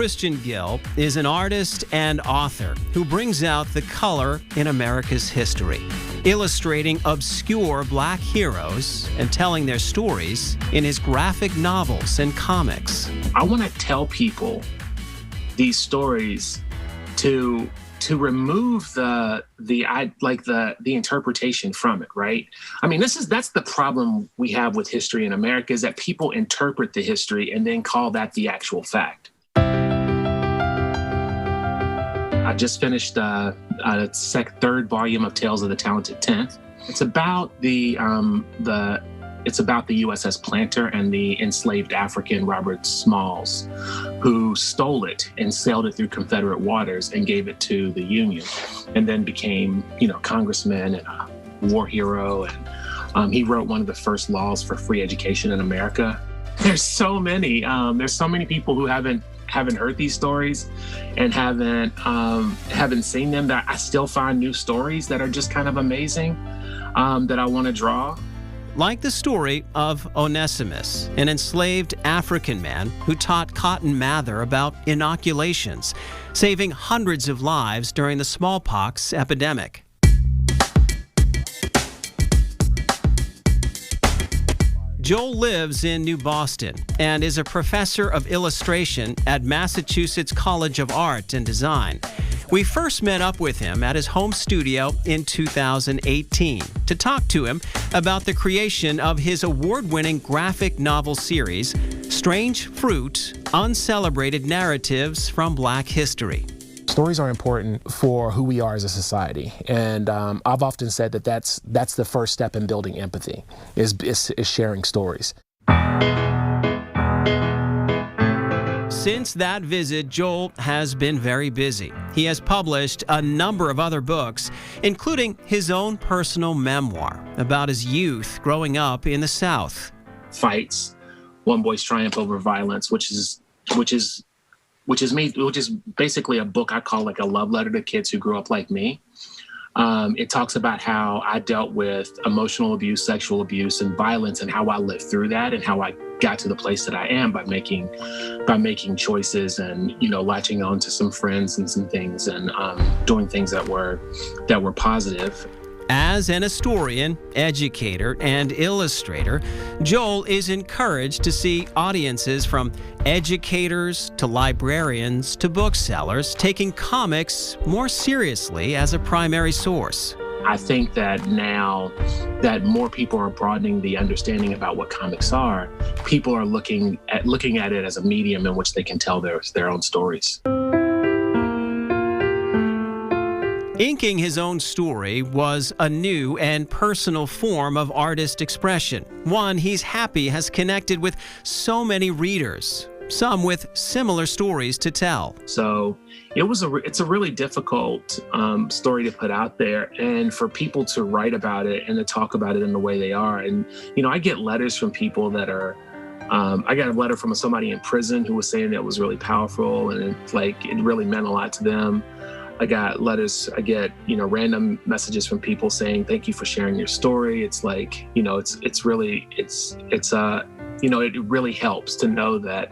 Christian Gill is an artist and author who brings out the color in America's history, illustrating obscure Black heroes and telling their stories in his graphic novels and comics. I want to tell people these stories to remove the interpretation from it, right? I mean, that's the problem we have with history in America, is that people interpret the history and then call that the actual fact. I just finished a third volume of Tales of the Talented Tenth. It's about the USS Planter and the enslaved African Robert Smalls, who stole it and sailed it through Confederate waters and gave it to the Union, and then became, congressman and a war hero. And he wrote one of the first laws for free education in America. There's so many people who haven't heard these stories and haven't seen them, that I still find new stories that are just kind of amazing, that I want to draw. Like the story of Onesimus, an enslaved African man who taught Cotton Mather about inoculations, saving hundreds of lives during the smallpox epidemic. Joel lives in New Boston and is a professor of illustration at Massachusetts College of Art and Design. We first met up with him at his home studio in 2018 to talk to him about the creation of his award-winning graphic novel series, Strange Fruit: Uncelebrated Narratives from Black History. Stories are important for who we are as a society, and I've often said that that's the first step in building empathy, is sharing stories. Since that visit, Joel has been very busy. He has published a number of other books, including his own personal memoir about his youth growing up in the South. Fights, One Boy's Triumph Over Violence, which is basically a book I call like a love letter to kids who grew up like me. It talks about how I dealt with emotional abuse, sexual abuse, and violence, and how I lived through that, and how I got to the place that I am by making choices and, latching on to some friends and some things, and doing things that were positive. As an historian, educator, and illustrator, Joel is encouraged to see audiences from educators to librarians to booksellers taking comics more seriously as a primary source. I think that now that more people are broadening the understanding about what comics are, people are looking at it as a medium in which they can tell their own stories. Inking his own story was a new and personal form of artist expression, one he's happy has connected with so many readers, some with similar stories to tell. So it's a really difficult story to put out there, and for people to write about it and to talk about it in the way they are. And, I get letters from people that are, I got a letter from somebody in prison who was saying that it was really powerful, and it really meant a lot to them. I get random messages from people saying, thank you for sharing your story. It's like, it really helps to know that,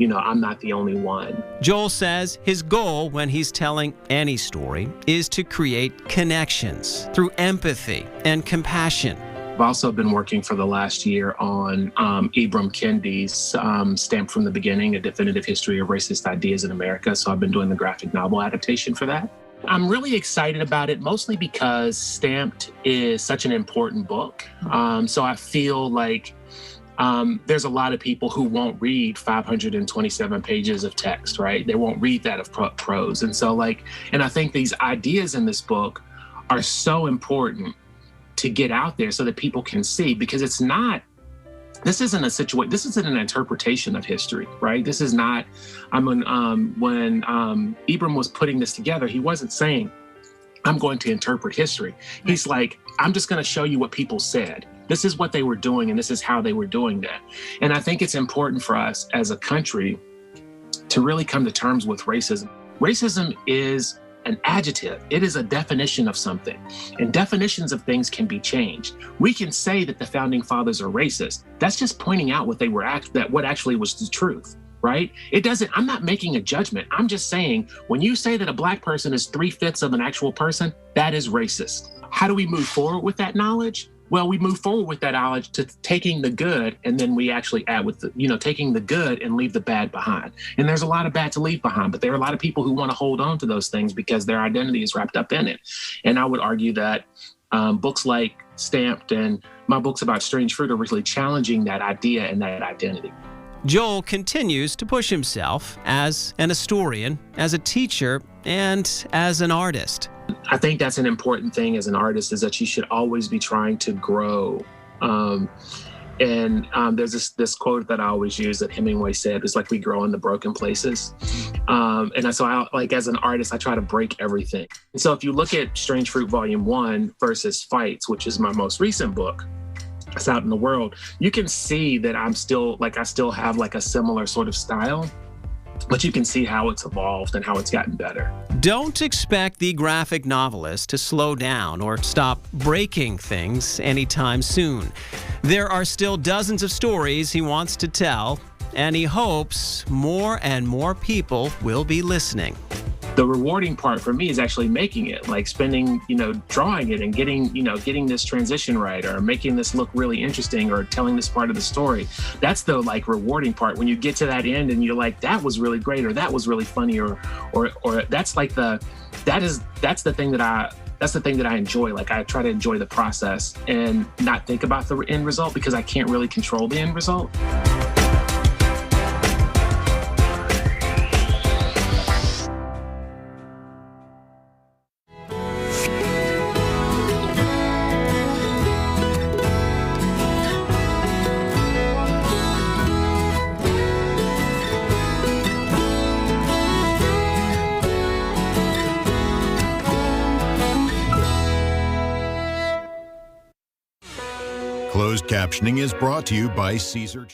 I'm not the only one. Joel says his goal when he's telling any story is to create connections through empathy and compassion. I've also been working for the last year on Ibram Kendi's Stamped from the Beginning, A Definitive History of Racist Ideas in America. So I've been doing the graphic novel adaptation for that. I'm really excited about it, mostly because Stamped is such an important book. So I feel like there's a lot of people who won't read 527 pages of text, right? They won't read that of prose. And so and I think these ideas in this book are so important to get out there so that people can see, because this isn't an interpretation of history, right? This is not, when Ibram was putting this together, he wasn't saying, I'm going to interpret history. He's like, I'm just going to show you what people said. This is what they were doing, and this is how they were doing that. And I think it's important for us as a country to really come to terms with racism. Racism is an adjective. It is a definition of something, and definitions of things can be changed. We can say that the founding fathers are racist. That's just pointing out what actually was the truth. right? It doesn't, I'm not making a judgment. I'm just saying, when you say that a Black person is 3/5 of an actual person, that is racist. How do we move forward with that knowledge? Well, we move forward with that knowledge to taking the good, and then we actually add with the, taking the good and leave the bad behind. And there's a lot of bad to leave behind, but there are a lot of people who want to hold on to those things because their identity is wrapped up in it. And I would argue that books like Stamped and my books about Strange Fruit are really challenging that idea and that identity. Joel continues to push himself as an historian, as a teacher, and as an artist. I think that's an important thing as an artist, is that you should always be trying to grow. There's this quote that I always use that Hemingway said, it's like we grow in the broken places. As an artist, I try to break everything. And so if you look at Strange Fruit Volume 1 versus Fights, which is my most recent book, it's out in the world, you can see that I still have like a similar sort of style, but you can see how it's evolved and how it's gotten better. Don't expect the graphic novelist to slow down or stop breaking things anytime soon. There are still dozens of stories he wants to tell, and he hopes more and more people will be listening. The rewarding part for me is actually making it, like spending, drawing it and getting this transition right, or making this look really interesting, or telling this part of the story. That's the rewarding part, when you get to that end and you're like, that was really great, or that was really funny, or that's the thing that I enjoy. Like, I try to enjoy the process and not think about the end result, because I can't really control the end result. Closed captioning is brought to you by Caesar.